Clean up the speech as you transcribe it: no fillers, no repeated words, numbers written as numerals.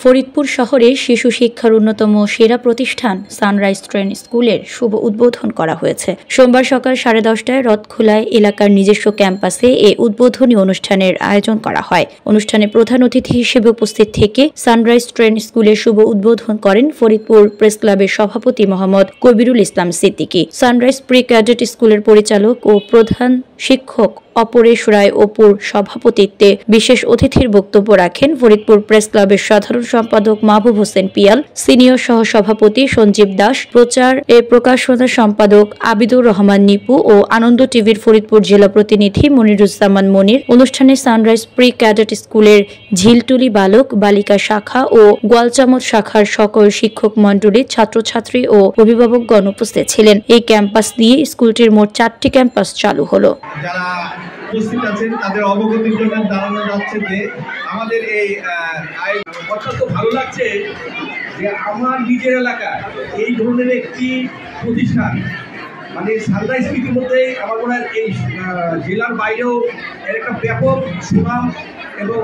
ফরিদপুর শহরে শিশু শিক্ষার অন্যতম সেরা প্রতিষ্ঠান সানরাইজ ট্রেন স্কুলের শুভ উদ্বোধন করা হয়েছে। সোমবার সকাল 10:30টায় রথখোলায় এলাকার নিজস্ব ক্যাম্পাসে এ উদ্বোধনী অনুষ্ঠানের আয়োজন করা হয়। অনুষ্ঠানে প্রধান অতিথি হিসেবে উপস্থিত থেকে সানরাইজ ট্রেন স্কুলের শুভ উদ্বোধন করেন ফরিদপুর প্রেস ক্লাবের সভাপতি মোহাম্মদ কবিরুল ইসলাম সিদ্দিকী। সানরাইজ প্রি ক্যাডেট স্কুলের পরিচালক ও প্রধান শিক্ষক অপরেশ রায় অপুর সভাপতিত্বে বিশেষ অতিথির বক্তব্য রাখেন ফরিদপুর প্রেস ক্লাবের সাধারণ সম্পাদক মাহবুব হোসেন পিয়াল, সিনিয়র সহসভাপতি সঞ্জীব দাস, প্রচার এ প্রকাশনা সম্পাদক আবিদুর রহমান নিপু ও আনন্দ টিভির ফরিদপুর জেলা প্রতিনিধি মনিরুজ্জামান মনির। অনুষ্ঠানে সানরাইজ প্রি ক্যাডেট স্কুলের ঝিলটুলি বালক বালিকা শাখা ও গোয়ালচামচ শাখার সকল শিক্ষক মণ্ডলী, ছাত্রছাত্রী ও অভিভাবকগণ উপস্থিত ছিলেন। এই ক্যাম্পাস দিয়ে স্কুলটির মোট 4টি ক্যাম্পাস চালু হলো। উপস্থিত আছেন তাদের অবগতির জন্য জানানো যাচ্ছে যে আমাদের এই অত্যন্ত ভালো লাগছে যে আমার নিজের এলাকায় এই ধরনের একটি প্রতিষ্ঠান, মানে সানরাইজ ইতিমধ্যেই আমার মনে হয় এই জেলার বাইরেও এর একটা ব্যাপক সুনাম এবং